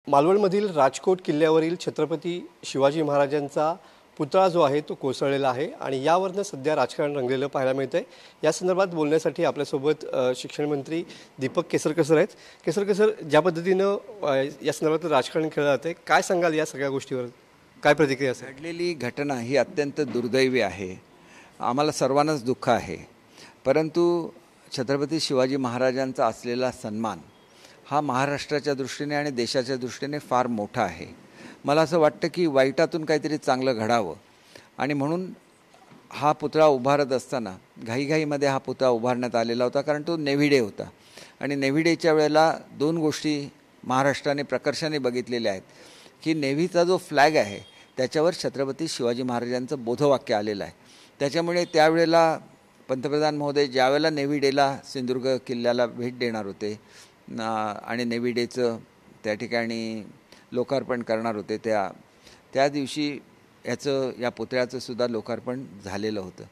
मालवणमधील राजकोट किल्ल्यावरील छत्रपती शिवाजी महाराजांचा पुतळा जो आहे तो कोसळलेला आहे आणि यावरनं सध्या राजकारण रंगलेलं पाहायला मिळतंय। या संदर्भात बोलण्यासाठी आपल्यासोबत शिक्षण मंत्री दीपक केसरकर आहेत। केसरकर, ज्या पद्धतीनं या संदर्भात राजकारण केलं जातंय, काय सांगाल या सगळ्या गोष्टीवर? काय प्रतिक्रिया असेल? घडलेली घटना ही अत्यंत दुर्दैवी आहे। आम्हाला सर्वांनाच दुःख आहे, परंतु छत्रपती शिवाजी महाराजांचा असलेला सन्मान हा महाराष्ट्राच्या दृष्टीने आणि देशाच्या दृष्टीने फार मोठा आहे। मला असं वाटतं की वाईटातून काहीतरी चांगलं घडावं आणि म्हणून हा पुतळा उभारत असताना घाईघाईमध्ये हा पुतळा उभारण्यात आलेला होता, कारण तो नेव्ही डे होता आणि नेव्ही डेच्या वेळेला दोन गोष्टी महाराष्ट्राने प्रकर्षाने बघितलेल्या आहेत की नेव्हीचा जो फ्लॅग आहे त्याच्यावर छत्रपती शिवाजी महाराजांचं बोधवाक्य आलेलं आहे। त्याच्यामुळे त्यावेळेला पंतप्रधान महोदय ज्यावेळेला नेव्ही डेला सिंधुदुर्ग किल्ल्याला भेट देणार होते आणि नेव्ही डेचं त्या ठिकाणी लोकार्पण करणार होते, त्या दिवशी या पुतळ्याचं सुद्धा लोकार्पण झालेलं होतं।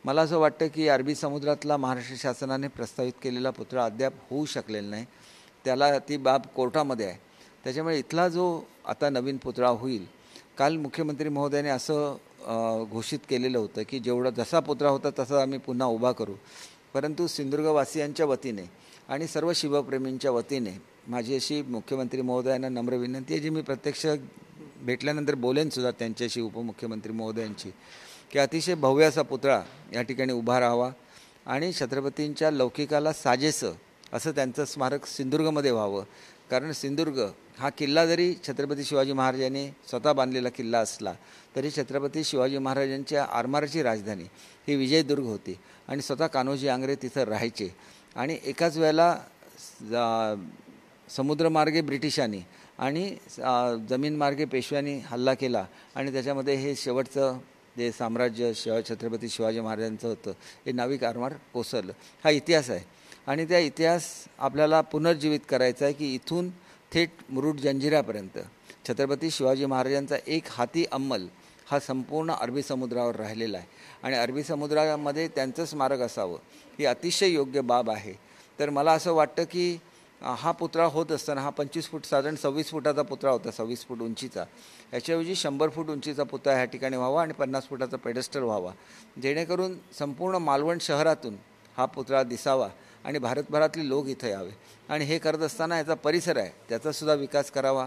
मला असं वाटतं की अरबी समुद्रातला महाराष्ट्र शासनाने प्रस्तावित केलेला पुतळा अद्याप होऊ शकलेला नाही, त्याला ती बाब कोर्टामध्ये आहे। त्याच्यामुळे इथला जो आता नवीन पुतळा होईल, काल मुख्यमंत्री महोदयाने असं घोषित केलेलं होतं की जसा पुतळा होता तसा आम्ही पुन्हा उभा करू, परंतु सिंधुदुर्गवासियांच्या वतीने आणि सर्व शिवप्रेमींच्या वतीने माझी अशी मुख्यमंत्री महोदयांना नम्र विनंती आहे, जी मी प्रत्यक्ष भेटल्यानंतर बोलेनसुद्धा त्यांच्याशी, उपमुख्यमंत्री महोदयांची, की अतिशय भव्य असा पुतळा या ठिकाणी उभा राहावा आणि छत्रपतींच्या लौकिकाला साजेसं असं त्यांचं स्मारक सिंधुदुर्गमध्ये व्हावं। कारण सिंधुदुर्ग हा किल्ला जरी छत्रपती शिवाजी महाराजांनी स्वतः बांधलेला किल्ला असला तरी छत्रपती शिवाजी महाराजांच्या आरमाराची राजधानी ही विजयदुर्ग होती आणि स्वतः कान्होजी आंग्रे तिथं राहायचे आणि एकाच वेळेला समुद्रमार्गे ब्रिटिशांनी आणि जमीनमार्गे पेशव्यांनी हल्ला केला आणि त्याच्यामध्ये हे शेवटचं जे साम्राज्य छत्रपती शिवाजी महाराजांचं होतं हे नाविक आरमार कोसळलं। हा इतिहास आहे आणि त्या इतिहास आपल्याला पुनर्जीवित करायचा आहे की इथून थेट मुरुड जंजिऱ्यापर्यंत छत्रपती शिवाजी महाराजांचा एक हाती अंमल हा संपूर्ण अरबी समुद्रावर राहिलेला आहे आणि अरबी समुद्रामध्ये त्यांचं स्मारक असावं ही अतिशय योग्य बाब आहे। तर मला असं वाटतं की हा पुतळा होत असताना हा 25 फूट, साधारण 26 फुटाचा पुतळा होता, 26 फूट उंचीचा, याच्याऐवजी 100 फूट उंचीचा पुतळा ह्या ठिकाणी व्हावा आणि 50 फुटाचा पेडेस्टल व्हावा, जेणेकरून संपूर्ण मालवण शहरातून हा पुतळा दिसावा आणि भारतभरातले लोक इथं यावे। आणि हे करत असताना याचा परिसर आहे त्याचासुद्धा विकास करावा।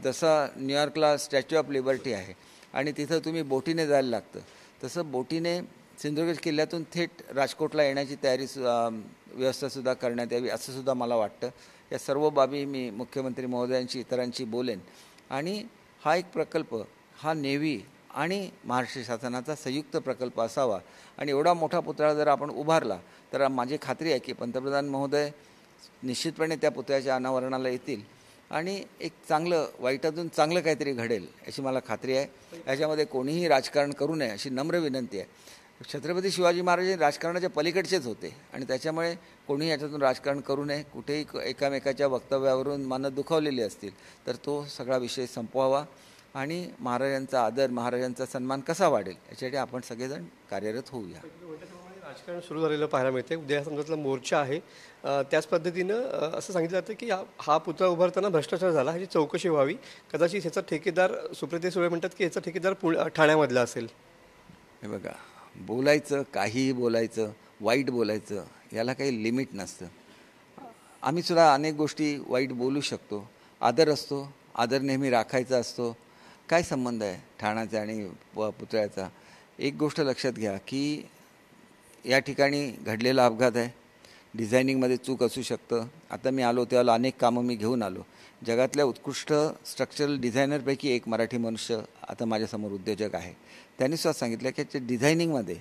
जसा न्यूयॉर्कला स्टॅच्यू ऑफ लिबर्टी आहे आणि तिथं तुम्ही बोटीने जायला लागतं, तसं बोटीने सिंधुदुर्ग किल्ल्यातून थेट राजकोटला येण्याची व्यवस्थासुद्धा करण्यात यावी असं सुद्धा मला वाटतं। या सर्व बाबी मी मुख्यमंत्री महोदयांशी, इतरांशी बोलेन आणि हा एक प्रकल्प हा नेव्ही आणि महाराष्ट्र शासनाचा संयुक्त प्रकल्प असावा आणि एवढा मोठा पुतळा जर आपण उभारला तर माझी खात्री आहे की पंतप्रधान महोदय निश्चितपणे त्या पुतळ्याच्या अनावरणाला येतील आणि एक वाईटातून चांगलं काहीतरी घडेल अशी मला खात्री आहे। याच्यामध्ये कोणीही राजकारण करू नये अशी नम्र विनंती आहे। छत्रपती शिवाजी महाराज राजकारणाच्या पलीकडचेच होते आणि त्याच्यामुळे कोणीही याच्यातून राजकारण करू नये। कुठेही एकामेकाच्या वक्तव्यावरून मनं दुखावलेली असतील तर तो सगळा विषय संपवावा आणि महाराजांचा आदर, महाराजांचा सन्मान कसा वाढेल याच्यासाठी आपण सगळेजण कार्यरत होऊया। राजकारण सुरू झालेलं पाहायला मिळते। उद्या समजातला मोर्चा आहे, त्याच पद्धतीनं असं सांगितलं जातं की हा पुतळा उभारताना भ्रष्टाचार झाला, ह्याची चौकशी व्हावी। कदाचित ह्याचा ठेकेदार सुप्रिया सुळे म्हणतात की याचा ठेकेदार ठाण्यामधला असेल। हे बघा, बोलायचं, काहीही बोलायचं, वाईट बोलायचं, याला काही लिमिट नसतं। आम्ही सुद्धा अनेक गोष्टी वाईट बोलू शकतो, आदर असतो, आदर नेहमी राखायचा असतो। काय संबंध आहे ठाण्याचा आणि पुतळ्याचा? एक गोष्ट लक्षात घ्या की या ठिकाणी घडलेला अपघात आहे, डिझायनिंगमध्ये चूक असू शकतं। आता मी आलो त्यावेळेला अनेक कामं मी घेऊन आलो, जगातल्या उत्कृष्ट स्ट्रक्चरल डिझायनरपैकी एक मराठी मनुष्य आता माझ्यासमोर उद्योजक आहे, त्यांनी सुद्धा सांगितलं की याच्या डिझायनिंगमध्ये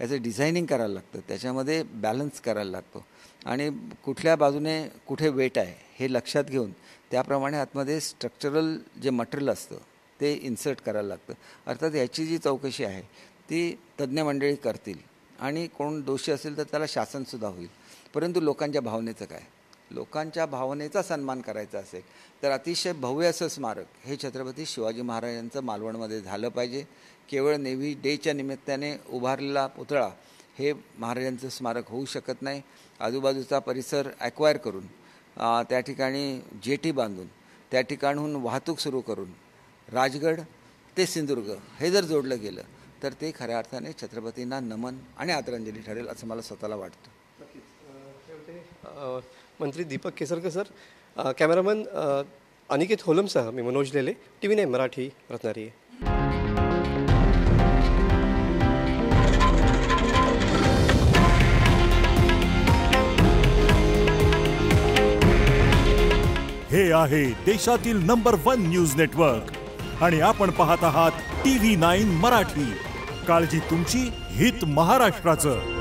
याचं डिझायनिंग करायला लागतं, त्याच्यामध्ये बॅलन्स करायला लागतो आणि कुठल्या बाजूने कुठे वेट आहे हे लक्षात घेऊन त्याप्रमाणे आतमध्ये स्ट्रक्चरल जे मटेरियल असतं ते इन्सर्ट करायला लागतं। अर्थात याची जी चौकशी आहे ती तज्ज्ञ मंडळी करतील आणि कोण दोषी असेल तर त्याला शासनसुद्धा होईल, परंतु लोकांच्या भावनेचं काय? लोकांच्या भावनेचा सन्मान करायचा असेल तर अतिशय भव्य असं स्मारक हे छत्रपती शिवाजी महाराजांचं मालवणमध्ये झालं पाहिजे। केवळ नेव्ही डेच्या निमित्ताने उभारलेला पुतळा हे महाराजांचं स्मारक होऊ शकत नाही। आजूबाजूचा परिसर ॲक्वायर करून त्या ठिकाणी जेटी बांधून त्या ठिकाणहून वाहतूक सुरू करून राजगड ते सिंधुदुर्ग हे जर जोडलं गेलं तर ते खऱ्या अर्थाने छत्रपतींना नमन आणि आदरांजली ठरेल असं मला स्वतःला वाटतं. मंत्री दीपक केसरकर सर, कॅमेरामन अनिकेत होलमसह मी मनोज लेले, TV9 मराठी, रत्नागिरी. हे आहे देशातील नंबर 1 न्यूज नेटवर्क आणि आपण पाहत आहात TV9 मराठी. काळजी तुमची, हित महाराष्ट्राचं.